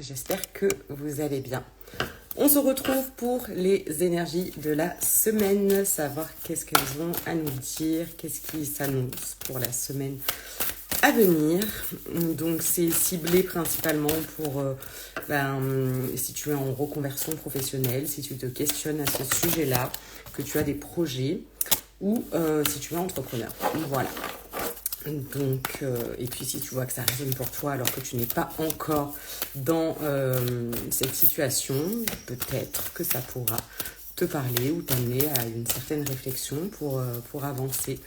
j'espère que vous allez bien. On se retrouve pour les énergies de la semaine, savoir qu'est-ce qu'elles ont à nous dire, qu'est-ce qui s'annonce pour la semaine à venir. Donc c'est ciblé principalement pour si tu es en reconversion professionnelle, si tu te questionnes à ce sujet-là, que tu as des projets ou si tu es entrepreneur. Voilà. Donc, et puis si tu vois que ça résonne pour toi alors que tu n'es pas encore dans cette situation, peut-être que ça pourra te parler ou t'amener à une certaine réflexion pour avancer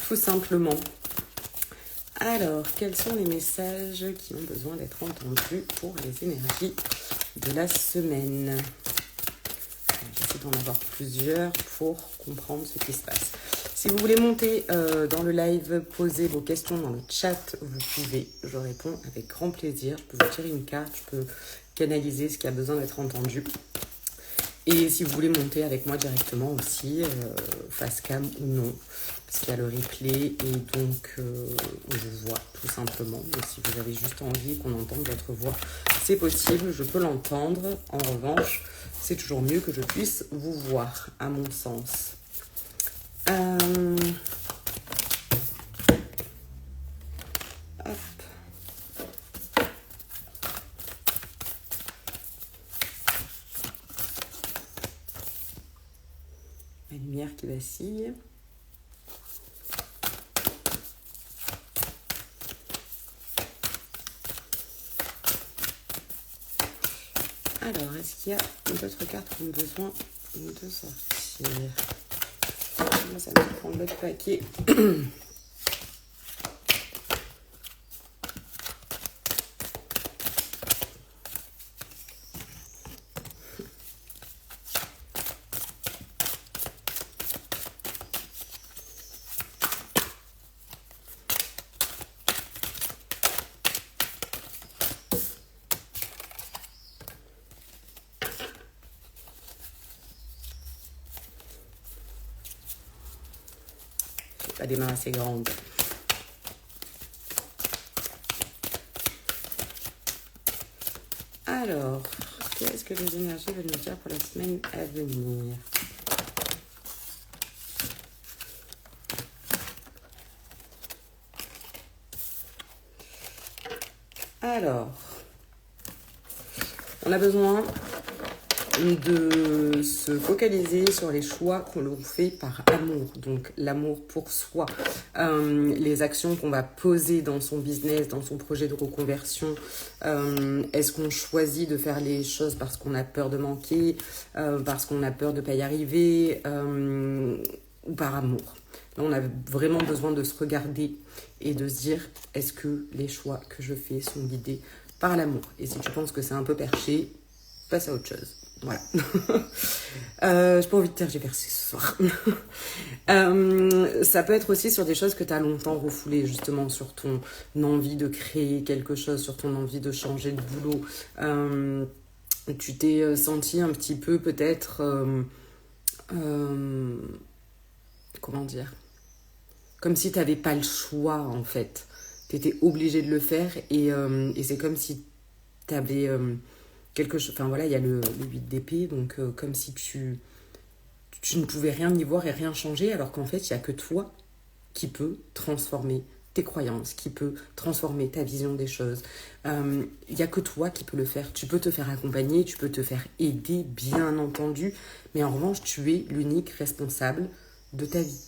tout simplement. Alors, quels sont les messages qui ont besoin d'être entendus pour les énergies de la semaine? J'essaie d'en avoir plusieurs pour comprendre ce qui se passe. Si vous voulez monter dans le live, poser vos questions dans le chat, vous pouvez. Je réponds avec grand plaisir. Je peux vous tirer une carte, je peux canaliser ce qui a besoin d'être entendu. Et si vous voulez monter avec moi directement aussi, face cam ou non, parce qu'il y a le replay et donc on vous voit tout simplement. Mais si vous avez juste envie qu'on entende votre voix, c'est possible, je peux l'entendre. En revanche, c'est toujours mieux que je puisse vous voir, à mon sens. Hop. La lumière qui vacille. Alors, est-ce qu'il y a d'autres cartes qui ont besoin de sortir? Moi, ça me prend l'autre paquet. Pas des mains assez grandes. Alors, qu'est-ce que les énergies veulent nous dire pour la semaine à venir? Alors, on a besoin de se focaliser sur les choix qu'on l'on fait par amour, donc l'amour pour soi, les actions qu'on va poser dans son business, dans son projet de reconversion. Est-ce qu'on choisit de faire les choses parce qu'on a peur de manquer, parce qu'on a peur de ne pas y arriver, ou par amour? Là, on a vraiment besoin de se regarder et de se dire, est-ce que les choix que je fais sont guidés par l'amour? Et si tu penses que c'est un peu perché, passe à autre chose. Voilà. J'ai pas envie de tergiverser ce soir. Ça peut être aussi sur des choses que tu as longtemps refoulées, justement, sur ton envie de créer quelque chose, sur ton envie de changer de boulot. Tu t'es senti un petit peu peut-être... comment dire? Comme si tu n'avais pas le choix, en fait. Tu étais obligé de le faire et c'est comme si tu avais... quelque chose, enfin voilà, il y a le 8 d'épée, donc comme si tu ne pouvais rien y voir et rien changer, alors qu'en fait, il n'y a que toi qui peut transformer tes croyances, qui peut transformer ta vision des choses. Il n'y a que toi qui peux le faire. Tu peux te faire accompagner, tu peux te faire aider, bien entendu, mais en revanche, tu es l'unique responsable de ta vie.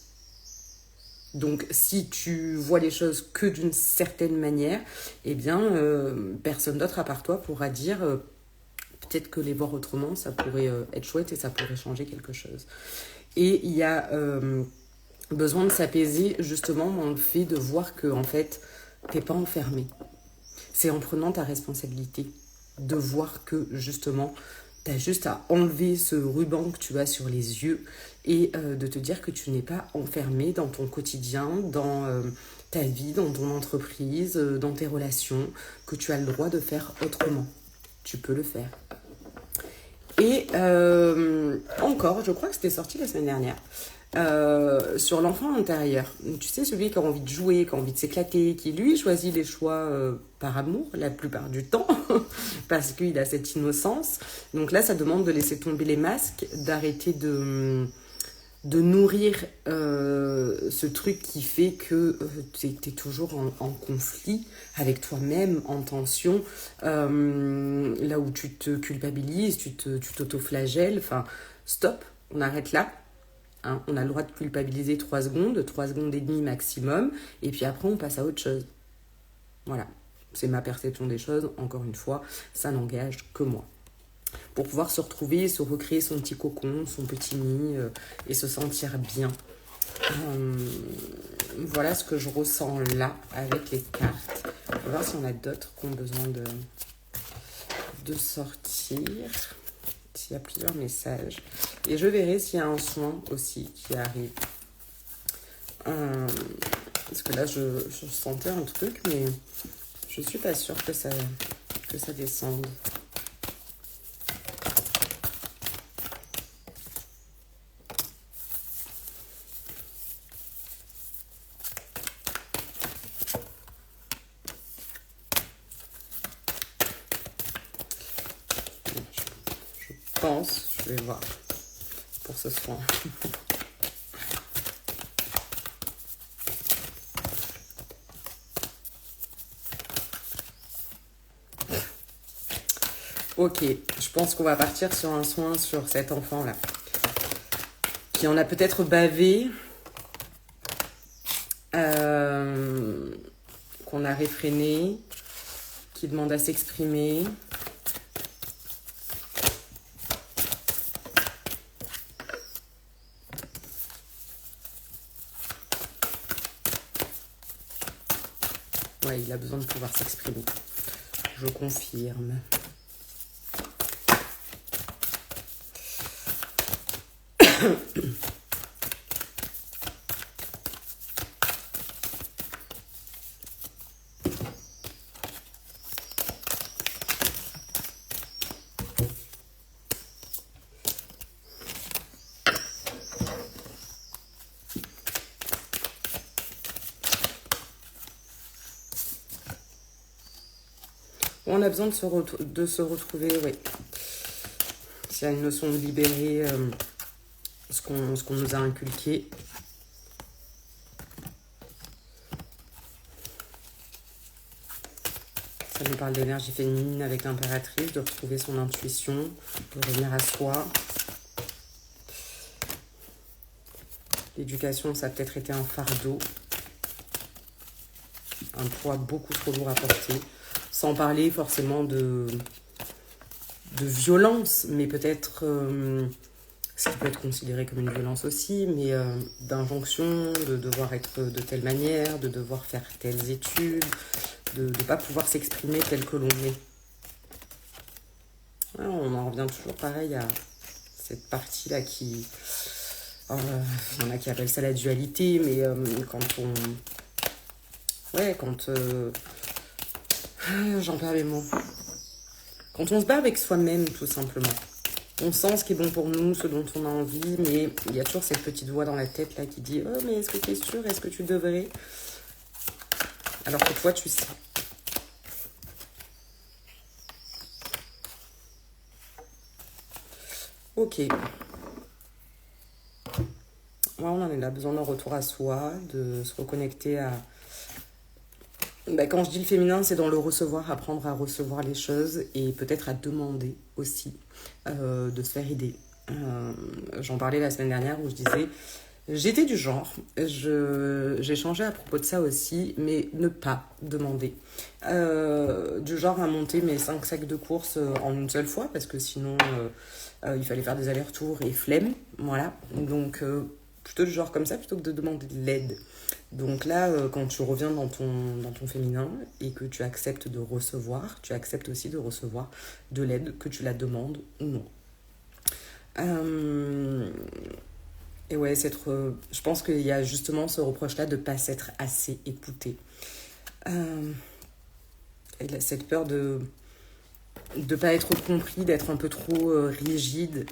Donc, si tu vois les choses que d'une certaine manière, eh bien, personne d'autre à part toi pourra dire... peut-être que les voir autrement, ça pourrait être chouette et ça pourrait changer quelque chose. Et il y a besoin de s'apaiser justement dans le fait de voir que en fait, t'es pas enfermé. C'est en prenant ta responsabilité de voir que justement, t'as juste à enlever ce ruban que tu as sur les yeux et de te dire que tu n'es pas enfermé dans ton quotidien, dans ta vie, dans ton entreprise, dans tes relations, que tu as le droit de faire autrement. Tu peux le faire. Et encore, je crois que c'était sorti la semaine dernière, sur l'enfant intérieur. Tu sais, celui qui a envie de jouer, qui a envie de s'éclater, qui lui choisit les choix par amour la plupart du temps, parce qu'il a cette innocence. Donc là, ça demande de laisser tomber les masques, d'arrêter de nourrir ce truc qui fait que tu es toujours en conflit avec toi-même, en tension, là où tu te culpabilises, tu t'auto-flagelles. Enfin, stop, on arrête là. Hein, on a le droit de culpabiliser 3 secondes, 3 secondes et demie maximum, et puis après on passe à autre chose. Voilà, c'est ma perception des choses, encore une fois, ça n'engage que moi. Pour pouvoir se retrouver, se recréer son petit cocon, son petit nid, et se sentir bien. Voilà ce que je ressens là avec les cartes. On va voir si on a d'autres qui ont besoin de sortir. S'il y a plusieurs messages. Et je verrai s'il y a un soin aussi qui arrive. Parce que là, je sentais un truc, mais je suis pas sûre que ça descende. Je vais voir pour ce soin. Ok, je pense qu'on va partir sur un soin sur cet enfant-là, qui en a peut-être bavé, qu'on a réfréné, qui demande à s'exprimer. Ouais, il a besoin de pouvoir s'exprimer. Je confirme. On a besoin de se retrouver, oui. S'il y a une notion de libérer ce qu'on nous a inculqué. Ça nous parle d'énergie féminine avec l'impératrice, de retrouver son intuition, de revenir à soi. L'éducation, ça a peut-être été un fardeau, un poids beaucoup trop lourd à porter. Sans parler forcément de violence, mais peut-être ce qui peut être considéré comme une violence aussi, mais d'injonction, de devoir être de telle manière, de devoir faire telles études, de ne pas pouvoir s'exprimer tel que l'on est. Ouais, on en revient toujours pareil à cette partie-là qui... il y en a qui appellent ça la dualité, mais quand on... Ouais, quand... j'en perds les mots. Quand on se bat avec soi-même, tout simplement. On sent ce qui est bon pour nous, ce dont on a envie, mais il y a toujours cette petite voix dans la tête là qui dit « Oh, mais est-ce que tu es sûre? Est-ce que tu devrais ?» Alors que toi, tu sais. Ok. Ouais, on en est là. Besoin d'un retour à soi, de se reconnecter à... quand je dis le féminin, c'est dans le recevoir, apprendre à recevoir les choses et peut-être à demander aussi de se faire aider. J'en parlais la semaine dernière où je disais, j'étais du genre, j'ai changé à propos de ça aussi, mais ne pas demander. Du genre à monter mes 5 sacs de courses en une seule fois, parce que sinon il fallait faire des allers-retours et flemme, voilà. Donc plutôt du genre comme ça, plutôt que de demander de l'aide. Donc là, quand tu reviens dans ton féminin et que tu acceptes de recevoir, tu acceptes aussi de recevoir de l'aide, que tu la demandes ou non. Et ouais, je pense qu'il y a justement ce reproche-là de ne pas s'être assez écouté. Et cette peur de ne pas être compris, d'être un peu trop rigide.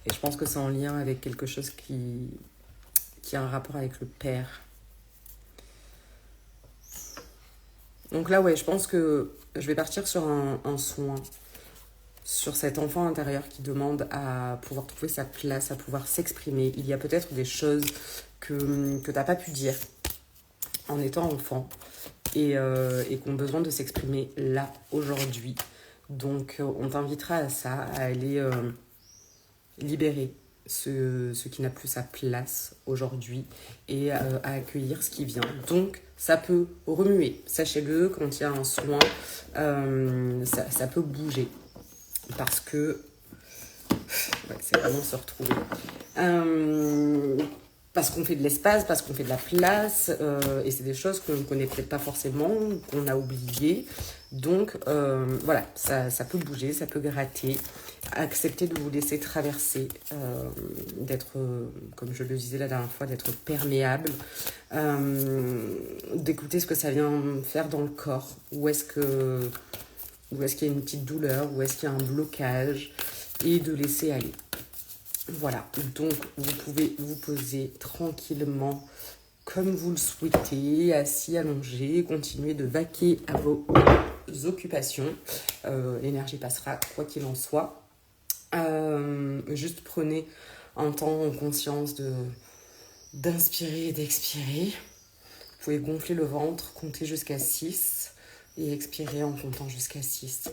Et je pense que c'est en lien avec quelque chose qui a un rapport avec le père. Donc là, ouais, je pense que je vais partir sur un soin, sur cet enfant intérieur qui demande à pouvoir trouver sa place, à pouvoir s'exprimer. Il y a peut-être des choses que tu n'as pas pu dire en étant enfant et qui ont besoin de s'exprimer là, aujourd'hui. Donc, on t'invitera à ça, à aller libérer ce qui n'a plus sa place aujourd'hui et à accueillir ce qui vient. Donc, ça peut remuer. Sachez-le, quand il y a un soin, ça peut bouger. Parce que ouais, c'est vraiment se retrouver. Parce qu'on fait de l'espace, parce qu'on fait de la place, et c'est des choses qu'on ne connaît peut-être pas forcément, qu'on a oubliées. Donc voilà, ça peut bouger, ça peut gratter. Accepter de vous laisser traverser, d'être, comme je le disais la dernière fois, d'être perméable, d'écouter ce que ça vient faire dans le corps. Où est-ce qu'il y a une petite douleur, où est-ce qu'il y a un blocage, et de laisser aller. Voilà, donc vous pouvez vous poser tranquillement comme vous le souhaitez, assis, allongé, continuer de vaquer à vos occupations. L'énergie passera quoi qu'il en soit. Juste prenez un temps en conscience d'inspirer et d'expirer. Vous pouvez gonfler le ventre, compter jusqu'à 6 et expirer en comptant jusqu'à 6.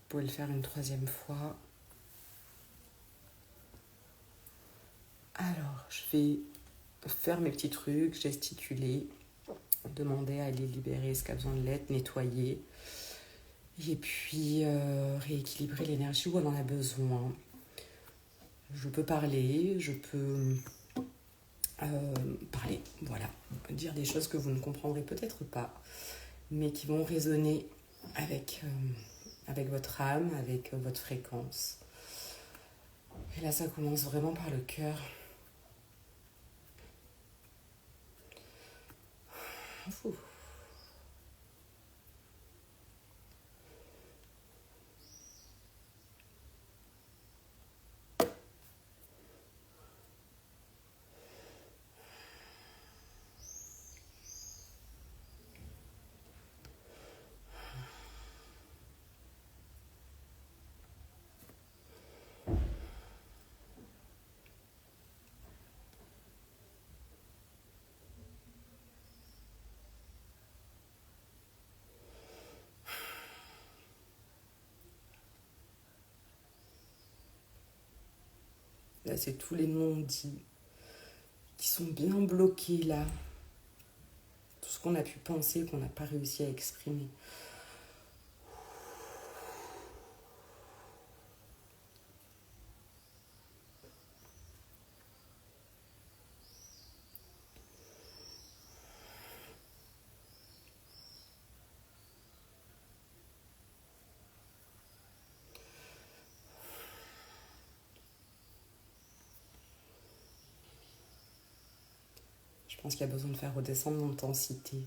Vous pouvez le faire une troisième fois. Alors, je vais faire mes petits trucs, gesticuler, demander à aller libérer ce qui a besoin de l'être, nettoyer. Et puis, rééquilibrer l'énergie où on en a besoin. Je peux parler, je peux parler, voilà. Dire des choses que vous ne comprendrez peut-être pas, mais qui vont résonner avec votre âme, avec votre fréquence. Et là, ça commence vraiment par le cœur. Ouh. Là, c'est tous les non-dits qui sont bien bloqués là. Tout ce qu'on a pu penser, qu'on n'a pas réussi à exprimer. Je pense qu'il y a besoin de faire redescendre l'intensité.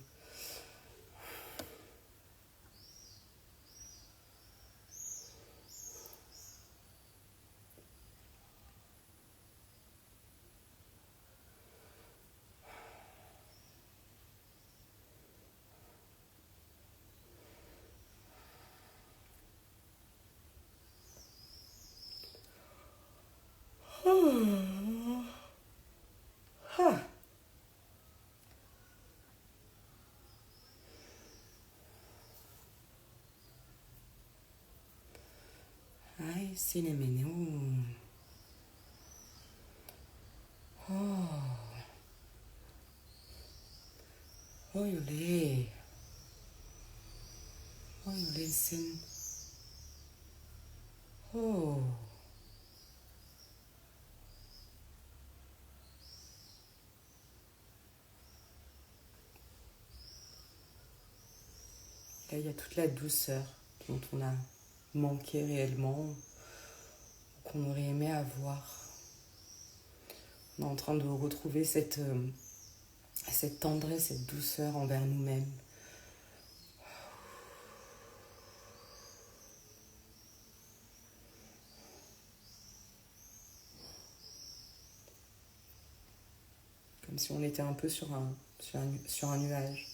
Ai, cinnamon. Olé. Olé, sin. Oh. Là, il y a toute la douceur dont on a manqué réellement, qu'on aurait aimé avoir. On est en train de retrouver cette tendresse, cette douceur envers nous-mêmes. Comme si on était un peu sur un nuage.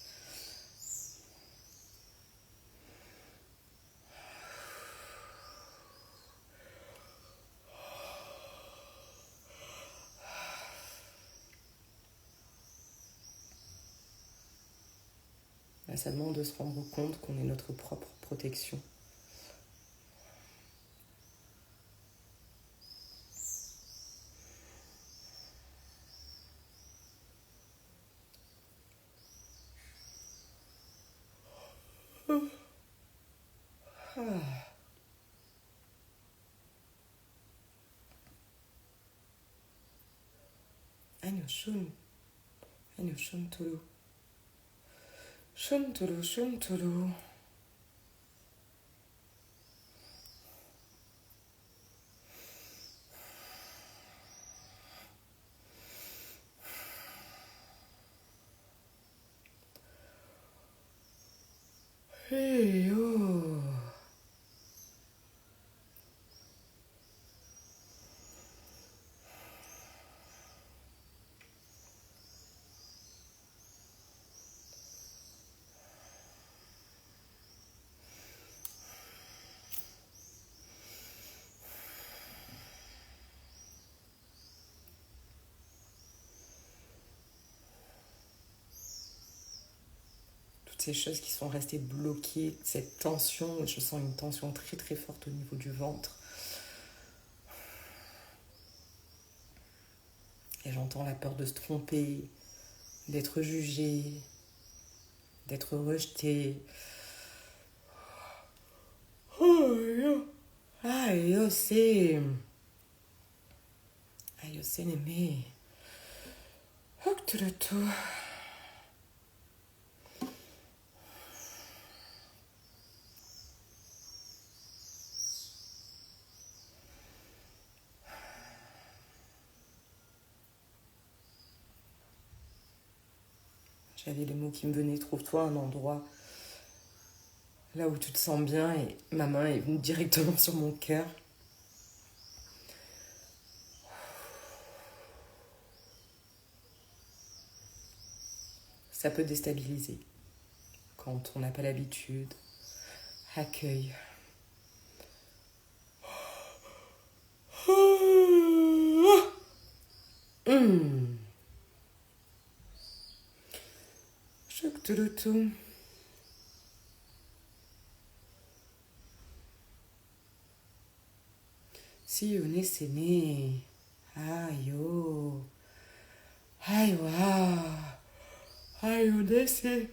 Là, ça demande de se rendre compte qu'on est notre propre protection. Aïe, shun. Aïe, shun tulu. Shun tulu, shun tulu. Hey, oh. Toutes ces choses qui sont restées bloquées, cette tension, je sens une tension très très forte au niveau du ventre. Et j'entends la peur de se tromper, d'être jugé, d'être rejeté. Aïe, oh, c'est... Aïe, c'est l'aimé. Oh, tout le tout. J'avais les mots qui me venaient, trouve-toi un endroit là où tu te sens bien, et ma main est venue directement sur mon cœur. Ça peut déstabiliser quand on n'a pas l'habitude. Accueille. Choc tout le tout. Si on est séné. Aïe oh. Aïe wa. Aïe on est séné.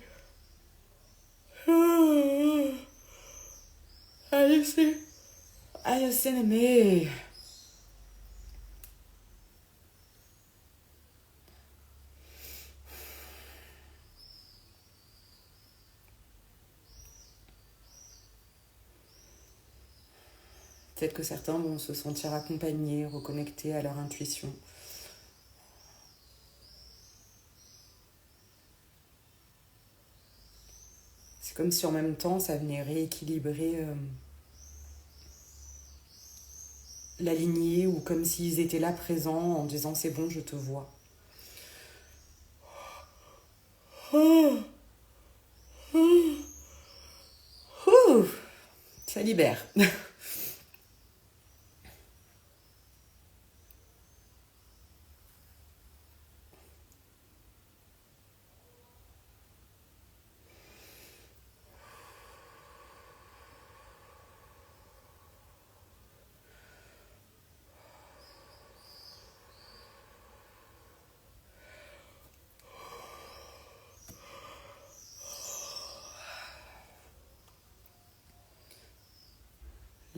Aïe c'est. Aïe c'est l'aimé. Peut-être que certains vont se sentir accompagnés, reconnectés à leur intuition. C'est comme si en même temps ça venait rééquilibrer la lignée, ou comme s'ils étaient là présents en disant c'est bon, je te vois. Ça libère.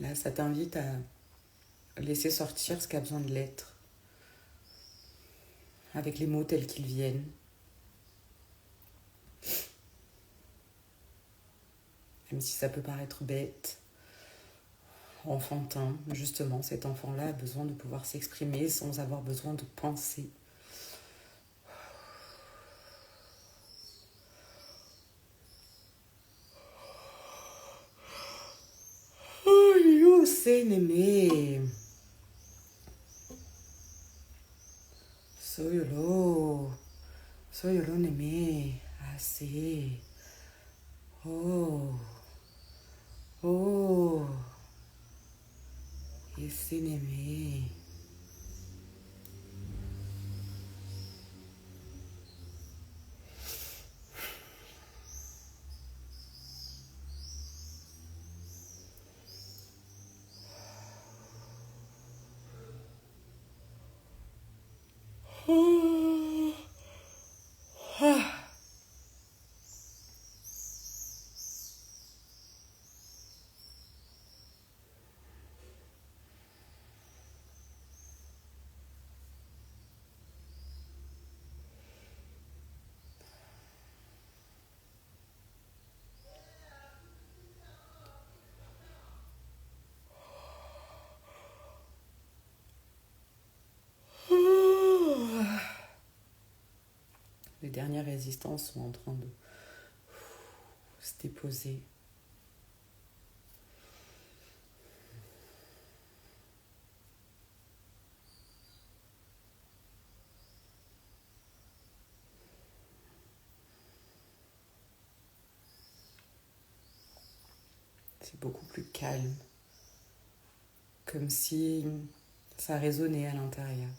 Là, ça t'invite à laisser sortir ce qui a besoin de l'être, avec les mots tels qu'ils viennent. Même si ça peut paraître bête, enfantin. Justement, cet enfant-là a besoin de pouvoir s'exprimer sans avoir besoin de penser. Oh, you c'est némé. Soyolo. Soyolo némé. Assez. Oh. Oh. Et c'est némé. Oh. Ah. Les dernières résistances sont en train de se déposer. C'est beaucoup plus calme, comme si ça résonnait à l'intérieur.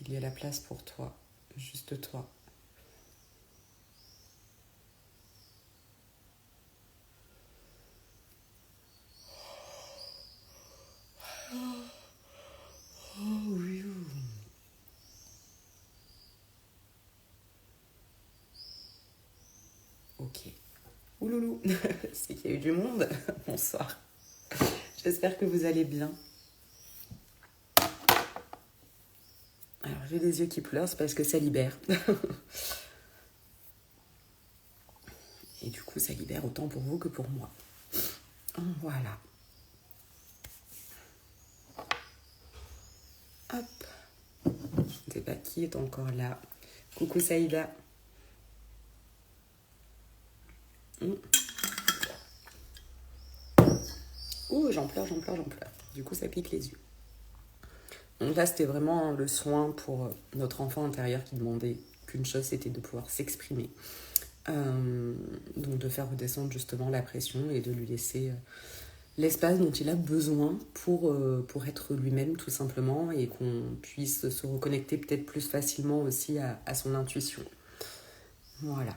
Il y a la place pour toi, juste toi. Oh oui. Ok. Ouloulou, c'est qu'il y a eu du monde. Bonsoir. J'espère que vous allez bien. Alors, j'ai les yeux qui pleurent, c'est parce que ça libère. Et du coup, ça libère autant pour vous que pour moi. Voilà. Hop. Je ne sais pas qui est encore là. Coucou Saïda. Ouh, j'en pleure. Du coup, ça pique les yeux. Donc là, c'était vraiment le soin pour notre enfant intérieur qui demandait qu'une chose, c'était de pouvoir s'exprimer. Donc de faire redescendre justement la pression et de lui laisser l'espace dont il a besoin pour être lui-même tout simplement et qu'on puisse se reconnecter peut-être plus facilement aussi à son intuition. Voilà.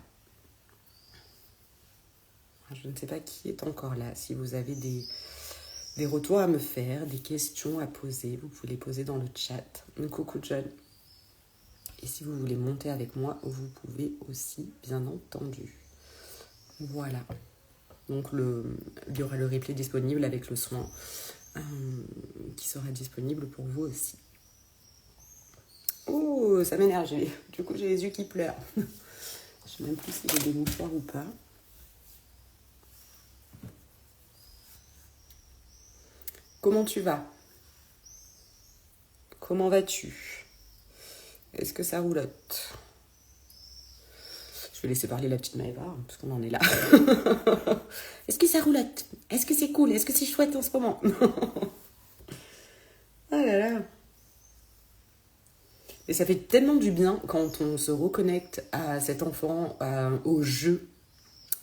Je ne sais pas qui est encore là. Si vous avez des retours à me faire, des questions à poser, vous pouvez les poser dans le chat. Coucou John. Et si vous voulez monter avec moi, vous pouvez aussi, bien entendu. Voilà. Donc il y aura le replay disponible avec le soin qui sera disponible pour vous aussi. Oh, ça m'énerve. Du coup, j'ai les yeux qui pleurent. Je ne sais même plus si j'ai des mouchoirs ou pas. Comment tu vas? Comment vas-tu? Est-ce que ça roulotte? Je vais laisser parler la petite Maëva, parce qu'on en est là. Est-ce que ça roulotte? Est-ce que c'est cool? Est-ce que c'est chouette en ce moment? Ah là là. Et ça fait tellement du bien quand on se reconnecte à cet enfant, au jeu,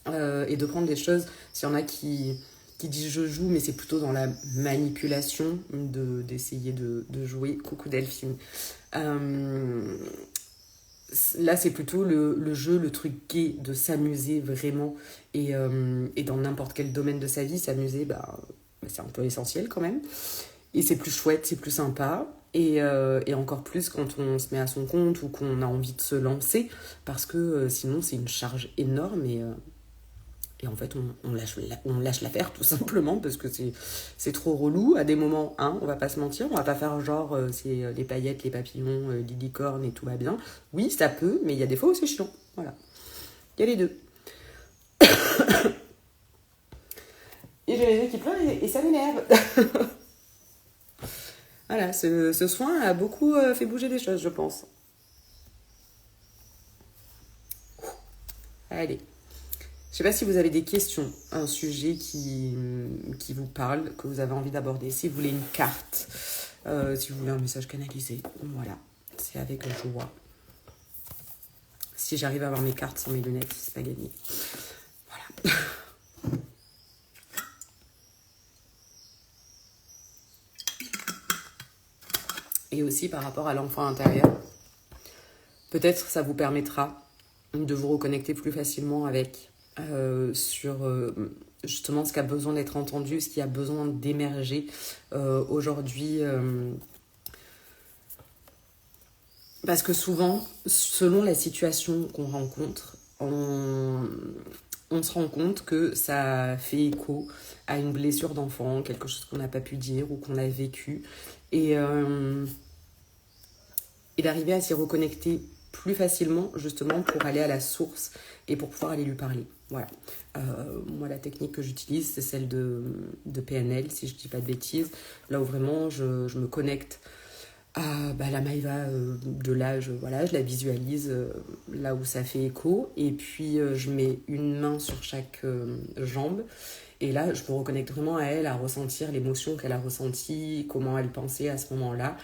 et de prendre des choses. S'il y en a qui disent je joue, mais c'est plutôt dans la manipulation d'essayer de jouer. Coucou Delphine. Là, c'est plutôt le jeu, le truc gai, de s'amuser vraiment. Et dans n'importe quel domaine de sa vie, s'amuser, c'est un peu essentiel quand même. Et c'est plus chouette, c'est plus sympa. Et encore plus quand on se met à son compte ou qu'on a envie de se lancer. Parce que sinon, c'est une charge énorme. Et en fait, on lâche l'affaire tout simplement parce que c'est trop relou. À des moments, on va pas se mentir, on va pas faire genre c'est les paillettes, les papillons, les licornes et tout va bien. Oui, ça peut, mais il y a des fois où c'est chiant. Voilà. Il y a les deux. Et j'ai les yeux qui pleurent et ça m'énerve. Voilà, ce soin a beaucoup fait bouger des choses, je pense. Allez. Je ne sais pas si vous avez des questions, un sujet qui vous parle, que vous avez envie d'aborder. Si vous voulez une carte, si vous voulez un message canalisé, voilà, c'est avec joie. Si j'arrive à avoir mes cartes sans mes lunettes, c'est pas gagné. Voilà. Et aussi par rapport à l'enfant intérieur, peut-être ça vous permettra de vous reconnecter plus facilement avec sur justement ce qui a besoin d'être entendu, ce qui a besoin d'émerger aujourd'hui. Parce que souvent, selon la situation qu'on rencontre, on se rend compte que ça fait écho à une blessure d'enfant, quelque chose qu'on n'a pas pu dire ou qu'on a vécu. Et d'arriver à s'y reconnecter plus facilement, justement, pour aller à la source et pour pouvoir aller lui parler. Voilà. Moi, la technique que j'utilise, c'est celle de PNL, si je ne dis pas de bêtises. Là où vraiment, je me connecte à la Maïva de l'âge, voilà, je la visualise là où ça fait écho. Et puis, je mets une main sur chaque jambe. Et là, je me reconnecte vraiment à elle, à ressentir l'émotion qu'elle a ressentie, comment elle pensait à ce moment-là.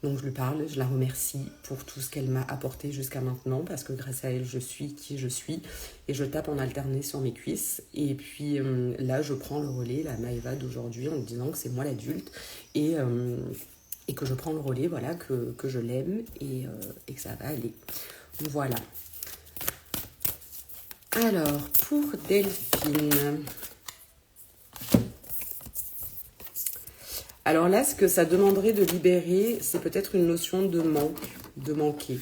Donc je lui parle, je la remercie pour tout ce qu'elle m'a apporté jusqu'à maintenant, parce que grâce à elle, je suis qui je suis. Et je tape en alterné sur mes cuisses. Et puis là, je prends le relais, la Maëva d'aujourd'hui, en lui disant que c'est moi l'adulte. Et que je prends le relais, voilà, que je l'aime et que ça va aller. Voilà. Alors, pour Delphine... Alors là, ce que ça demanderait de libérer, c'est peut-être une notion de manque, de manquer.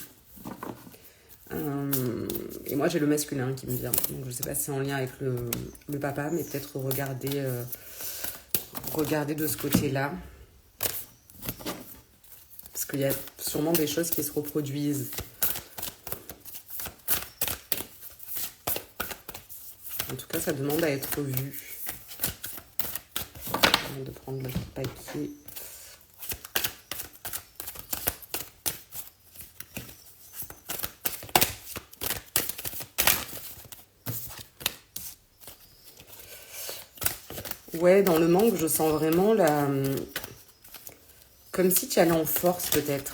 Et moi, j'ai le masculin qui me vient. Donc, je ne sais pas si c'est en lien avec le papa, mais peut-être regarder de ce côté-là. Parce qu'il y a sûrement des choses qui se reproduisent. En tout cas, ça demande à être vu. De prendre le papier. Ouais, dans le manque, je sens vraiment comme si tu allais en force, peut-être.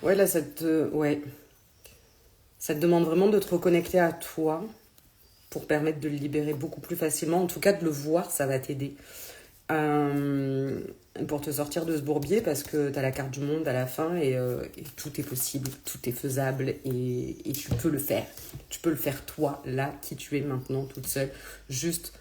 Ouais, là, ça te demande vraiment de te reconnecter à toi pour permettre de le libérer beaucoup plus facilement. En tout cas, de le voir, ça va t'aider pour te sortir de ce bourbier, parce que tu as la carte du monde à la fin et tout est possible, tout est faisable et tu peux le faire. Tu peux le faire toi, là, qui tu es maintenant, toute seule. Juste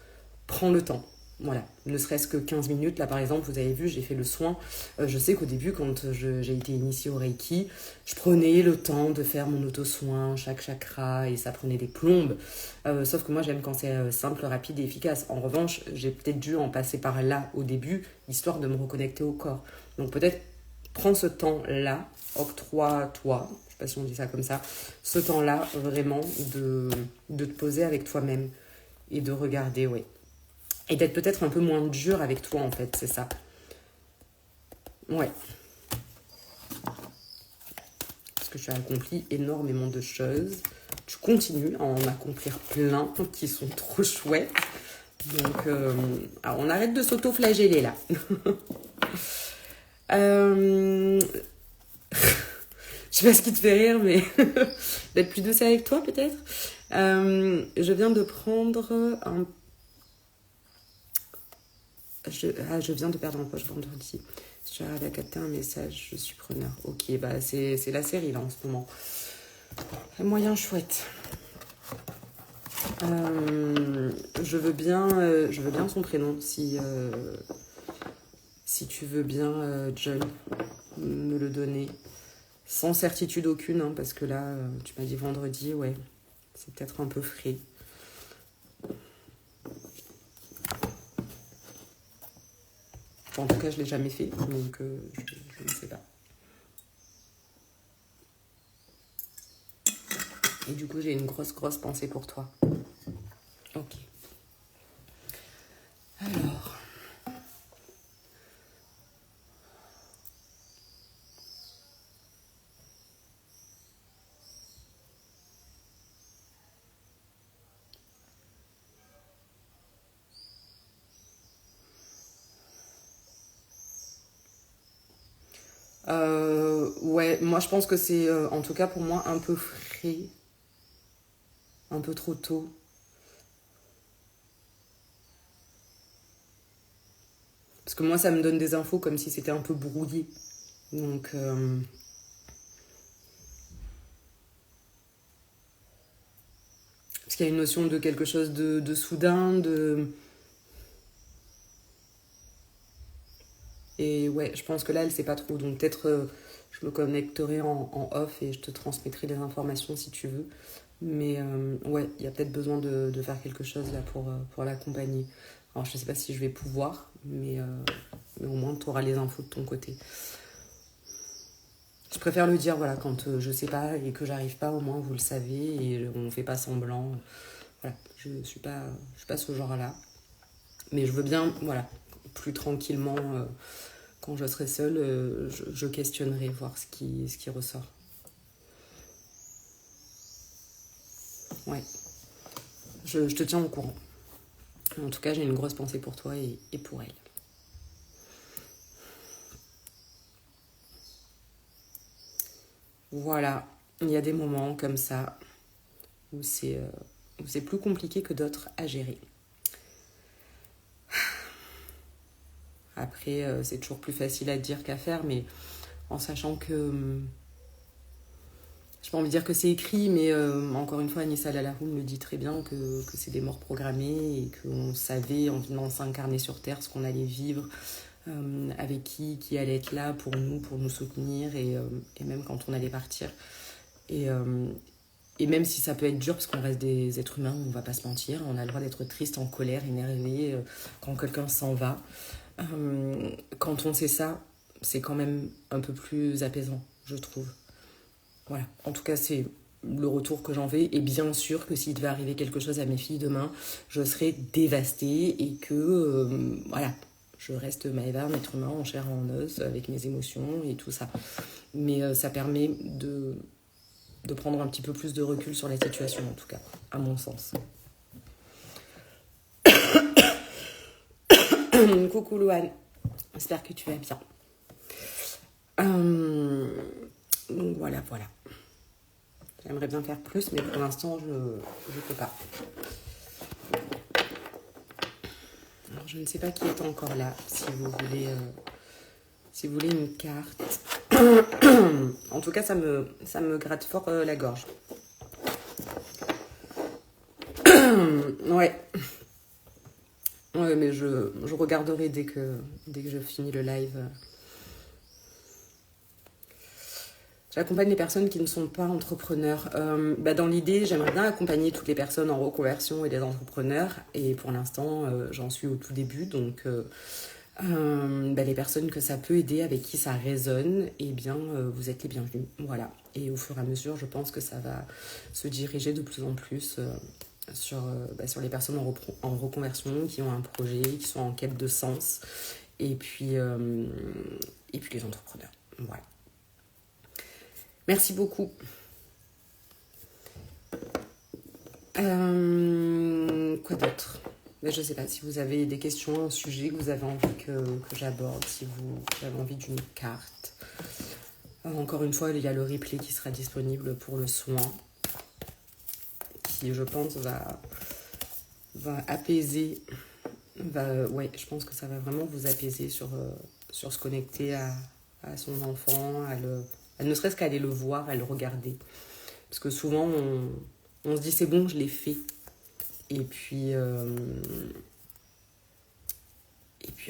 prends le temps. Voilà, ne serait-ce que 15 minutes. Là, par exemple, vous avez vu, j'ai fait le soin. Je sais qu'au début, quand j'ai été initiée au Reiki, je prenais le temps de faire mon auto-soin, chaque chakra, et ça prenait des plombes. Sauf que moi, j'aime quand c'est simple, rapide et efficace. En revanche, j'ai peut-être dû en passer par là au début, histoire de me reconnecter au corps. Donc peut-être, prends ce temps-là, octroie-toi, je ne sais pas si on dit ça comme ça, ce temps-là, vraiment, de te poser avec toi-même et de regarder, ouais. Et d'être peut-être un peu moins dur avec toi, en fait, c'est ça. Ouais. Parce que tu as accompli énormément de choses. Tu continues à en accomplir plein qui sont trop chouettes. Donc, alors on arrête de s'auto-flageller, là. Je sais pas ce qui te fait rire, mais d'être plus douce avec toi, peut-être. Je viens de prendre un... Je viens de perdre un poche vendredi. Si j'arrive à capter un message, je suis preneur. Ok, c'est la série là en ce moment. Moyen chouette. Je veux bien son prénom si tu veux bien, John, me le donner. Sans certitude aucune, hein, parce que là, tu m'as dit vendredi, ouais. C'est peut-être un peu frais. Enfin, en tout cas, je ne l'ai jamais fait, donc je ne sais pas. Et du coup, j'ai une grosse pensée pour toi. Ok. Alors. Ouais, moi je pense que c'est, en tout cas pour moi, un peu frais, un peu trop tôt. Parce que moi, ça me donne des infos comme si c'était un peu brouillé. Donc, parce qu'il y a une notion de quelque chose de soudain, de... Et ouais, je pense que là, elle sait pas trop. Donc peut-être je me connecterai en off et je te transmettrai les informations si tu veux. Mais ouais, il y a peut-être besoin de faire quelque chose là pour l'accompagner. Alors je sais pas si je vais pouvoir, mais au moins tu auras les infos de ton côté. Je préfère le dire, voilà, quand je sais pas et que j'arrive pas, au moins vous le savez et on fait pas semblant. Voilà, je suis pas ce genre-là. Mais je veux bien, voilà, plus tranquillement, quand je serai seule, je questionnerai, voir ce qui ressort. Ouais, je te tiens au courant. En tout cas, j'ai une grosse pensée pour toi et pour elle. Voilà, il y a des moments comme ça où c'est plus compliqué que d'autres à gérer. Après, c'est toujours plus facile à dire qu'à faire, mais en sachant que... j'ai pas envie de dire que c'est écrit, mais encore une fois, Anissa Lalaroum le dit très bien, que c'est des morts programmées et qu'on savait en venant s'incarner sur Terre ce qu'on allait vivre, avec qui allait être là pour nous soutenir et même quand on allait partir. Et même si ça peut être dur, parce qu'on reste des êtres humains, on va pas se mentir, on a le droit d'être triste, en colère, énervé, quand quelqu'un s'en va. Quand on sait ça, c'est quand même un peu plus apaisant, je trouve. Voilà, en tout cas, c'est le retour que j'en fais. Et bien sûr que s'il devait arriver quelque chose à mes filles demain, je serais dévastée et que, voilà, je reste Maëva, un être humain en chair et en os, avec mes émotions et tout ça. Mais ça permet de prendre un petit peu plus de recul sur la situation, en tout cas, à mon sens. Coucou Louane, j'espère que tu vas bien. Donc voilà. J'aimerais bien faire plus, mais pour l'instant, je ne peux pas. Alors, je ne sais pas qui est encore là, si vous voulez une carte. En tout cas, ça me gratte fort la gorge. Ouais. Ouais, mais je regarderai dès que je finis le live. J'accompagne les personnes qui ne sont pas entrepreneurs. Dans l'idée, j'aimerais bien accompagner toutes les personnes en reconversion et les entrepreneurs. Et pour l'instant, j'en suis au tout début. Donc, les personnes que ça peut aider, avec qui ça résonne, eh bien, vous êtes les bienvenus. Voilà. Et au fur et à mesure, je pense que ça va se diriger de plus en plus sur les personnes en reconversion, qui ont un projet, qui sont en quête de sens. Et puis les entrepreneurs. Voilà. Merci beaucoup. Quoi d'autre? Je ne sais pas si vous avez des questions, un sujet que vous avez envie que j'aborde, si vous avez envie d'une carte. Encore une fois, il y a le replay qui sera disponible pour le soin, qui, je pense, va apaiser. Je pense que ça va vraiment vous apaiser sur se connecter à son enfant, ne serait-ce qu'à aller le voir, à le regarder. Parce que souvent, on se dit c'est bon, je l'ai fait. Et puis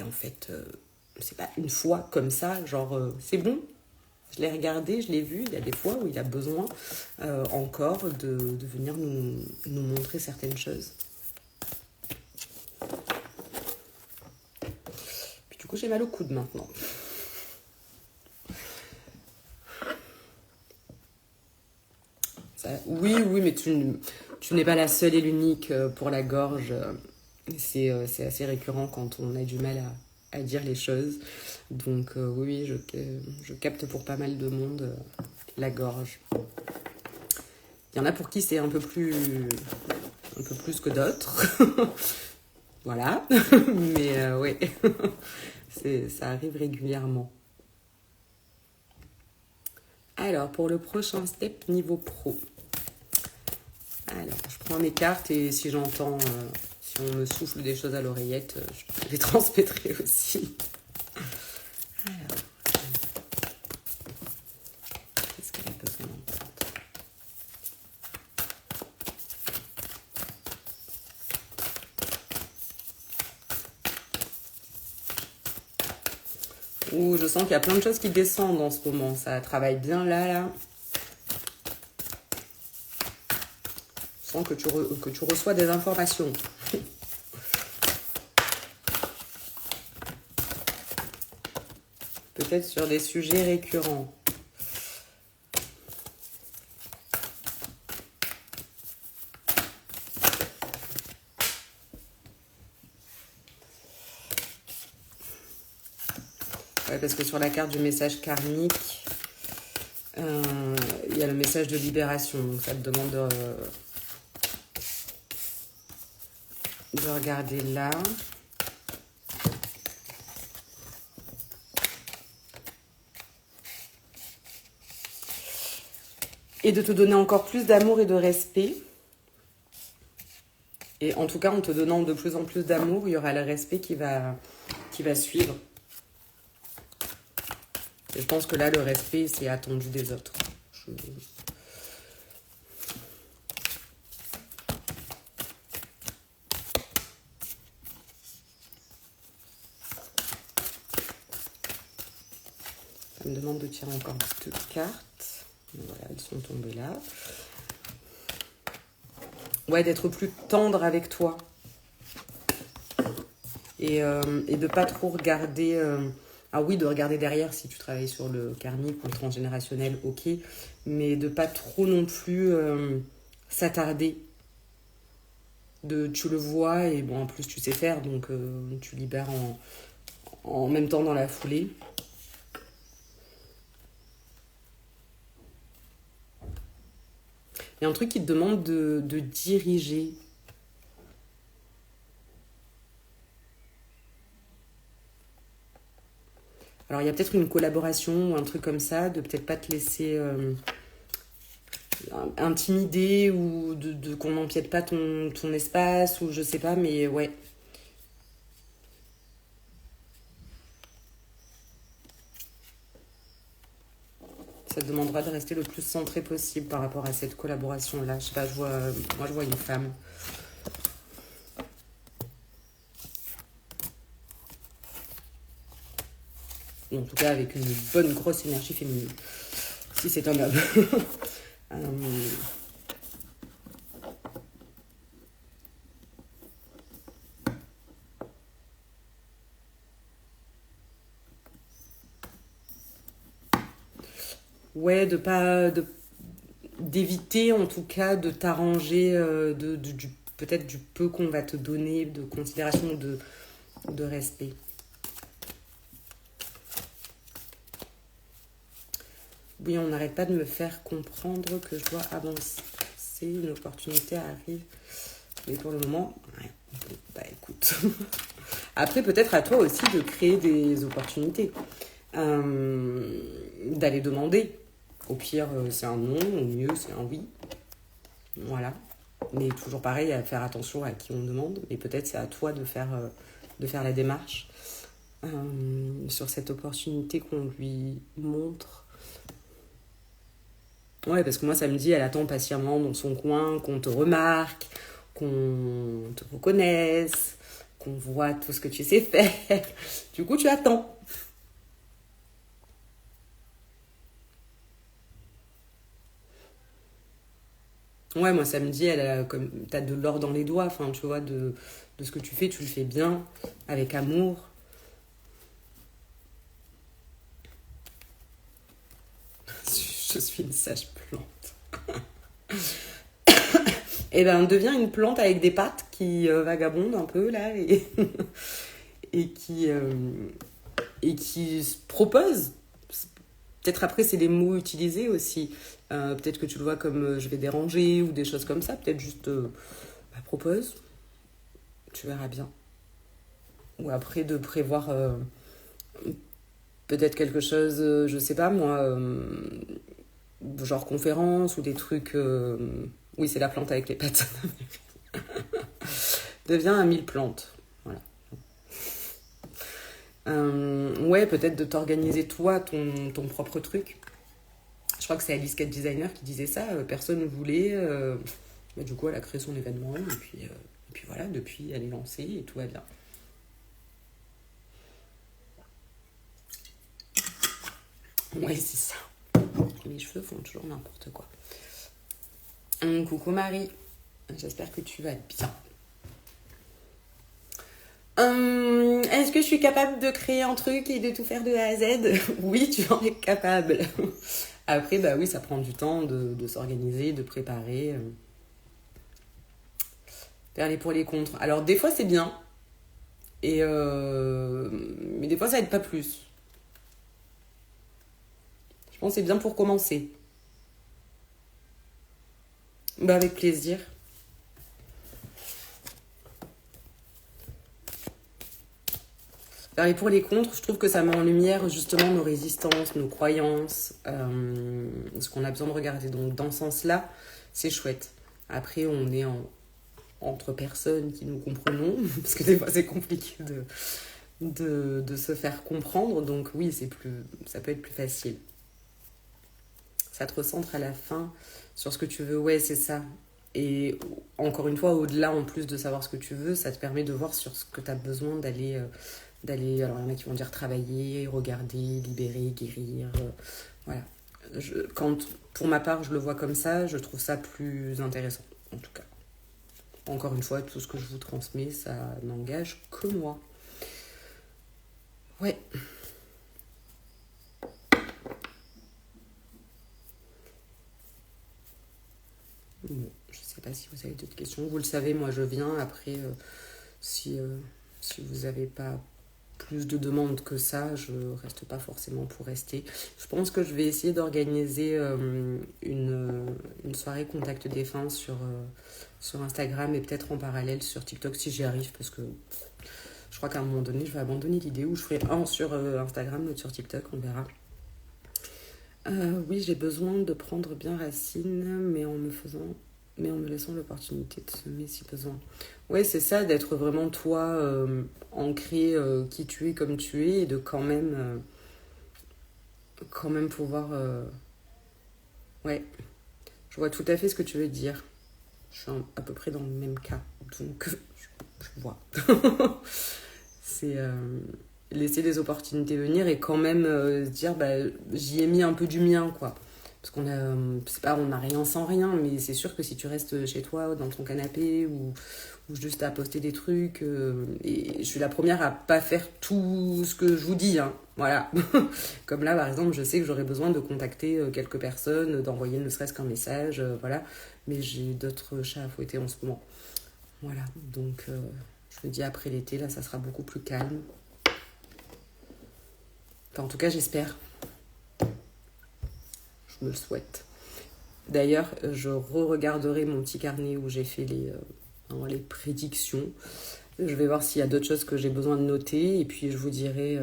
en fait, c'est pas une fois comme ça, genre c'est bon. Je l'ai regardé, je l'ai vu. Il y a des fois où il a besoin encore de venir nous montrer certaines choses. Puis du coup, j'ai mal au coude maintenant. Oui, mais tu n'es pas la seule et l'unique pour la gorge. C'est assez récurrent quand on a du mal à dire les choses. Donc oui, je capte pour pas mal de monde la gorge. Il y en a pour qui c'est un peu plus que d'autres. Voilà. Mais oui, ça arrive régulièrement. Alors, pour le prochain step niveau pro. Alors, je prends mes cartes et si j'entends, si on me souffle des choses à l'oreillette, je les transmettrai aussi. Alors, qu'est-ce qu'elle a besoin d'entendre? Ouh, je sens qu'il y a plein de choses qui descendent en ce moment. Ça travaille bien là. Je sens que tu reçois des informations. Peut-être sur des sujets récurrents. Ouais, parce que sur la carte du message karmique, il y a le message de libération. Donc ça te demande de regarder là. Et de te donner encore plus d'amour et de respect. Et en tout cas, en te donnant de plus en plus d'amour, il y aura le respect qui va suivre. Et je pense que là, le respect, c'est attendu des autres. Ça me demande de tirer encore 2 cartes. Voilà, elles sont tombées là. Ouais, d'être plus tendre avec toi. Et de pas trop regarder... ah oui, de regarder derrière si tu travailles sur le karmique ou le transgénérationnel, ok. Mais de pas trop non plus s'attarder. Tu le vois et bon, en plus tu sais faire, donc tu libères en même temps dans la foulée. Il y a un truc qui te demande de diriger. Alors, il y a peut-être une collaboration ou un truc comme ça, de peut-être pas te laisser intimider ou qu'on n'empiète pas ton espace ou je sais pas, mais ouais. Ça te demandera de rester le plus centré possible par rapport à cette collaboration-là. Je sais pas, moi je vois une femme. En tout cas, avec une bonne grosse énergie féminine. Si c'est un homme. Ouais, d'éviter en tout cas de t'arranger peut-être du peu qu'on va te donner de considération ou de respect. Oui, on n'arrête pas de me faire comprendre que je dois avancer. Une opportunité arrive. Mais pour le moment, ouais, bah écoute. Après, peut-être à toi aussi de créer des opportunités. D'aller demander. Au pire, c'est un non. Au mieux, c'est un oui. Voilà. Mais toujours pareil, à faire attention à qui on demande. Mais peut-être c'est à toi de faire la démarche sur cette opportunité qu'on lui montre. Ouais, parce que moi, ça me dit, elle attend patiemment dans son coin, qu'on te remarque, qu'on te reconnaisse, qu'on voit tout ce que tu sais faire. Du coup, tu attends. Ouais, moi, samedi, t'as de l'or dans les doigts, enfin, tu vois, de ce que tu le fais bien, avec amour. Je suis une sage plante. Et ben, deviens une plante avec des pattes qui vagabondent un peu, là, et et qui se propose. Peut-être après, c'est les mots utilisés aussi. Peut-être que tu le vois comme je vais déranger ou des choses comme ça. Peut-être juste propose. Tu verras bien. Ou après, de prévoir peut-être quelque chose, je sais pas moi, genre conférence ou des trucs. Oui, c'est la plante avec les pattes. Deviens un mille plantes. Voilà. Ouais, peut-être de t'organiser toi ton propre truc. Je crois que c'est Alice Cat Designer qui disait ça. Personne ne voulait. Bah, du coup, elle a créé son événement. Et puis voilà, depuis, elle est lancée et tout va bien. Ouais, c'est ça. Mes cheveux font toujours n'importe quoi. Coucou Marie. J'espère que tu vas bien. Est-ce que je suis capable de créer un truc et de tout faire de A à Z? Oui, tu en es capable. Après, bah oui, ça prend du temps de s'organiser, de préparer. Faire les pour les contre. Alors, des fois, c'est bien. Mais des fois, ça aide pas plus. Je pense que c'est bien pour commencer. Bah, avec plaisir. Faire les pour les contre, je trouve que ça met en lumière justement nos résistances, nos croyances, ce qu'on a besoin de regarder. Donc, dans ce sens-là, c'est chouette. Après, on est entre personnes qui nous comprenons, parce que des fois, c'est compliqué de se faire comprendre. Donc, oui, ça peut être plus facile. Ça te recentre à la fin sur ce que tu veux. Ouais, c'est ça. Et encore une fois, au-delà, en plus de savoir ce que tu veux, ça te permet de voir sur ce que tu as besoin d'aller. Alors, il y en a qui vont dire travailler, regarder, libérer, guérir. Voilà. Pour ma part, je le vois comme ça, je trouve ça plus intéressant, en tout cas. Encore une fois, tout ce que je vous transmets, ça n'engage que moi. Ouais. Bon, je sais pas si vous avez d'autres questions. Vous le savez, moi je viens. Après, si vous n'avez pas plus de demandes que ça, je reste pas forcément pour rester. Je pense que je vais essayer d'organiser une soirée contact défunt sur Instagram et peut-être en parallèle sur TikTok si j'y arrive, parce que je crois qu'à un moment donné, je vais abandonner l'idée où je ferai un sur Instagram, l'autre sur TikTok, on verra. Oui, j'ai besoin de prendre bien racine, mais en me laissant l'opportunité de semer si besoin. Ouais, c'est ça, d'être vraiment toi, ancré qui tu es comme tu es, et de quand même pouvoir. Ouais, je vois tout à fait ce que tu veux dire. Je suis à peu près dans le même cas, donc je vois. C'est laisser les opportunités venir et quand même se dire bah, j'y ai mis un peu du mien, quoi. Parce qu'on a, c'est pas, on a rien sans rien, mais c'est sûr que si tu restes chez toi, dans ton canapé, ou juste à poster des trucs, et je suis la première à pas faire tout ce que je vous dis, hein, voilà. Comme là, par exemple, je sais que j'aurais besoin de contacter quelques personnes, d'envoyer ne serait-ce qu'un message, voilà. Mais j'ai d'autres chats à fouetter en ce moment. Voilà, donc je me dis après l'été, là, ça sera beaucoup plus calme. Enfin, en tout cas, j'espère. Je me le souhaite. D'ailleurs, je re-regarderai mon petit carnet où j'ai fait les prédictions. Je vais voir s'il y a d'autres choses que j'ai besoin de noter. Et puis, je vous dirai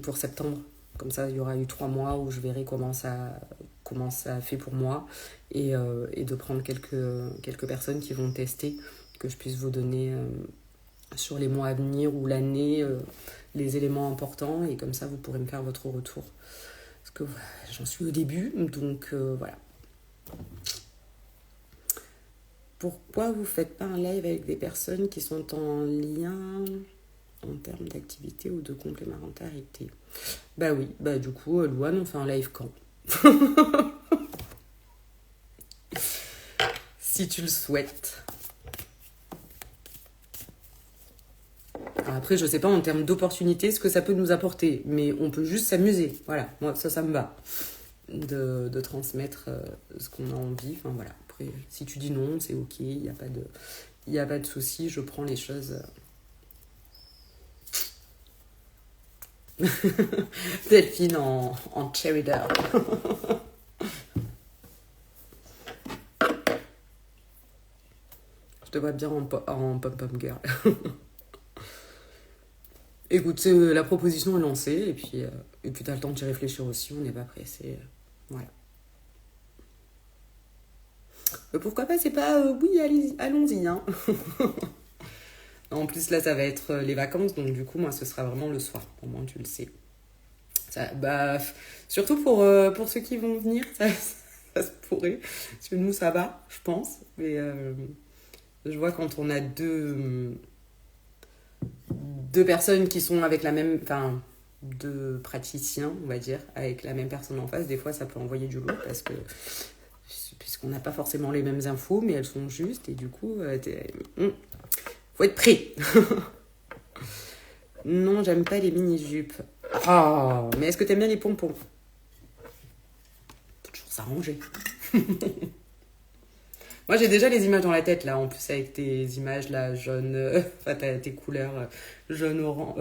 pour septembre. Comme ça, il y aura eu 3 mois où je verrai comment ça fait pour moi. Et de prendre quelques personnes qui vont tester, que je puisse vous donner sur les mois à venir ou l'année les éléments importants. Et comme ça, vous pourrez me faire votre retour. Parce que j'en suis au début, donc voilà. Pourquoi vous ne faites pas un live avec des personnes qui sont en lien en termes d'activité ou de complémentarité? Bah oui, bah du coup, Louane, on fait un live quand? si tu le souhaites. Alors après, je sais pas en termes d'opportunités ce que ça peut nous apporter, mais on peut juste s'amuser. Voilà, moi ça me va de transmettre ce qu'on a envie. Enfin voilà, après, si tu dis non, c'est ok, il n'y a pas de souci, je prends les choses. Delphine en cheerleader. Je te vois bien en pom-pom girl. Écoute, la proposition est lancée et puis tu as le temps de y réfléchir aussi, on n'est pas pressé. Voilà. Pourquoi pas, c'est pas oui, allons-y. Hein. En plus, là, ça va être les vacances, donc du coup, moi, ce sera vraiment le soir. Au moins, tu le sais. Ça, bah, surtout pour ceux qui vont venir, ça se pourrait. Parce que nous, ça va, je pense. Mais je vois quand on a deux personnes qui sont avec la même... Enfin, deux praticiens, on va dire, avec la même personne en face, des fois, ça peut envoyer du lourd parce que... Puisqu'on n'a pas forcément les mêmes infos, mais elles sont justes. Et du coup, faut être prêt. Non, j'aime pas les mini-jupes. Oh, mais est-ce que t'aimes bien les pompons? Faut toujours s'arranger. Moi, j'ai déjà les images dans la tête, là, en plus, avec tes images, là, jaune... Enfin, tes couleurs jaune-orange...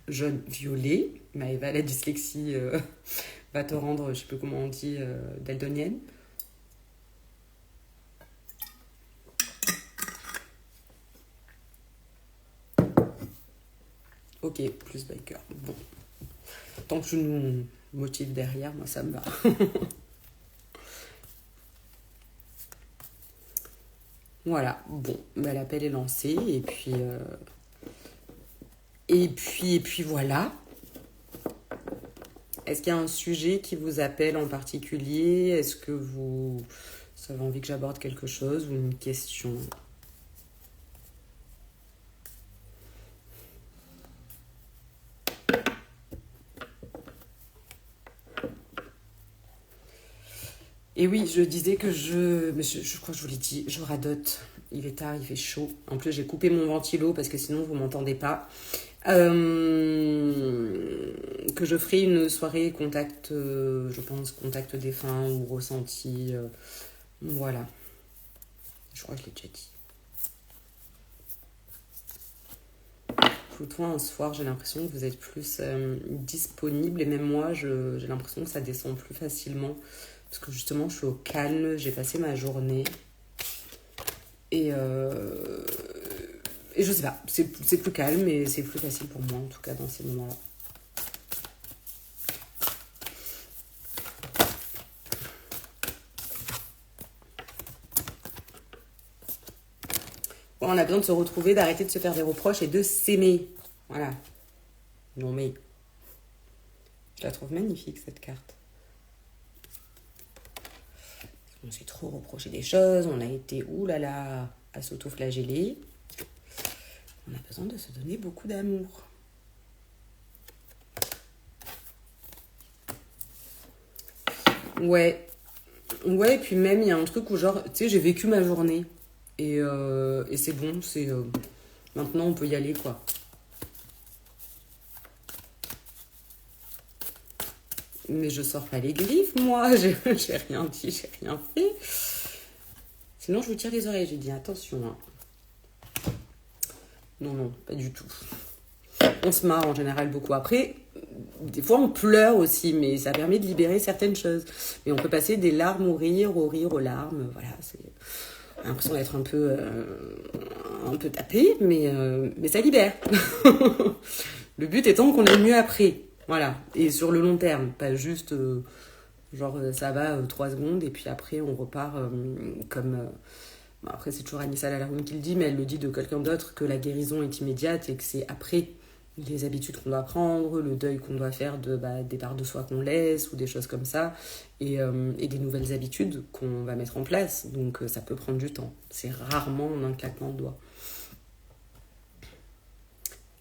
jaune-violet. Maëva, la dyslexie va te rendre, je sais plus comment on dit, daltonienne. Ok, plus biker. Bon. Tant que je nous motive derrière, moi, ça me va. Voilà, bon, bah, l'appel est lancé et puis voilà. Est-ce qu'il y a un sujet qui vous appelle en particulier? Est-ce que vous avez envie que j'aborde quelque chose ou une question? Et oui, je disais que mais je crois que je vous l'ai dit, je radote. Il est tard, il fait chaud. En plus, j'ai coupé mon ventilo parce que sinon, vous ne m'entendez pas. Que je ferai une soirée contact, je pense, contact défunt ou ressenti. Voilà. Je crois que je l'ai déjà dit. Plutôt un soir, j'ai l'impression que vous êtes plus disponible. Et même moi, j'ai l'impression que ça descend plus facilement. Parce que justement, je suis au calme. J'ai passé ma journée. Et je sais pas, c'est plus calme et c'est plus facile pour moi, en tout cas, dans ces moments-là. Bon, on a besoin de se retrouver, d'arrêter de se faire des reproches et de s'aimer. Voilà. Non mais... Je la trouve magnifique, cette carte. On s'est trop reproché des choses, on a été, oulala, à s'auto-flageller. On a besoin de se donner beaucoup d'amour. Ouais. Ouais, et puis même, il y a un truc où genre, tu sais, j'ai vécu ma journée. Et c'est bon, c'est... maintenant, on peut y aller, quoi. Mais je sors pas les griffes, moi. J'ai rien dit, j'ai rien fait. Sinon, je vous tire les oreilles. J'ai dit, attention. Hein. Non, pas du tout. On se marre en général beaucoup. Après, des fois, on pleure aussi, mais ça permet de libérer certaines choses. Et on peut passer des larmes au rire aux larmes. Voilà, c'est... On a l'impression d'être un peu tapé, mais ça libère. Le but étant qu'on aille mieux après. Voilà. Et sur le long terme, pas juste ça va 3 secondes et puis après on repart comme... après c'est toujours Anissa Lalaroune qui le dit, mais elle le dit de quelqu'un d'autre, que la guérison est immédiate et que c'est après les habitudes qu'on doit prendre, le deuil qu'on doit faire des parts de soi qu'on laisse ou des choses comme ça, et des nouvelles habitudes qu'on va mettre en place. Donc ça peut prendre du temps. C'est rarement en un claquement de doigts.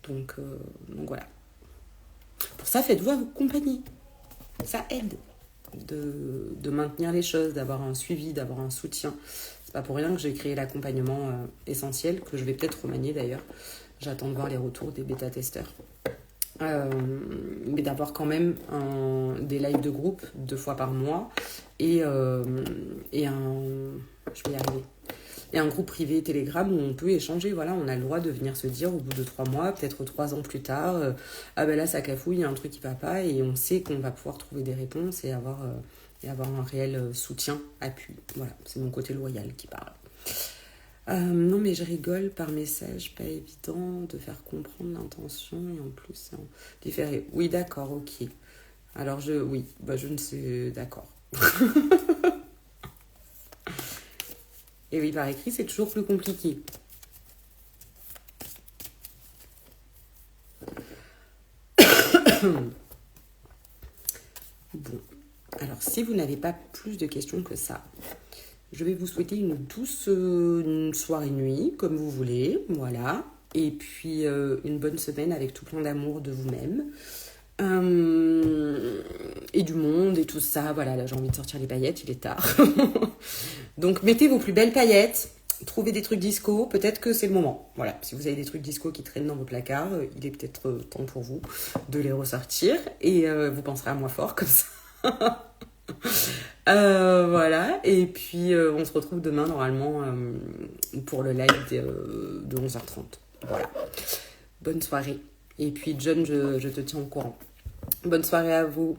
Donc voilà. Pour ça, faites-vous à vos compagnies. Ça aide. de maintenir les choses, d'avoir un suivi, d'avoir un soutien. C'est pas pour rien que j'ai créé l'accompagnement essentiel, que je vais peut-être remanier d'ailleurs. J'attends de voir les retours des bêta-testeurs. Mais d'avoir quand même des lives de groupe 2 fois par mois et un groupe privé Telegram où on peut échanger. Voilà, on a le droit de venir se dire au bout de 3 mois, peut-être 3 ans plus tard, ah ben là ça cafouille, il y a un truc qui va pas, et on sait qu'on va pouvoir trouver des réponses et avoir un réel soutien, appui. Voilà, c'est mon côté loyal qui parle. Non, mais je rigole par message, pas évident de faire comprendre l'intention et en plus c'est en différé. Oui, d'accord, ok. Alors je ne sais, d'accord. Et oui, par écrit, c'est toujours plus compliqué. Bon, alors si vous n'avez pas plus de questions que ça, je vais vous souhaiter une douce soirée-nuit, comme vous voulez, voilà. Et puis une bonne semaine avec tout plein d'amour de vous-même. Et du monde et tout ça. Voilà, là j'ai envie de sortir les paillettes, il est tard. Donc mettez vos plus belles paillettes, trouvez des trucs disco, peut-être que c'est le moment. Voilà, si vous avez des trucs disco qui traînent dans vos placards, il est peut-être temps pour vous de les ressortir. Et vous penserez à moi fort comme ça. Voilà, et puis on se retrouve demain normalement pour le live de 11h30. Voilà, bonne soirée. Et puis John, je te tiens au courant. Bonne soirée à vous.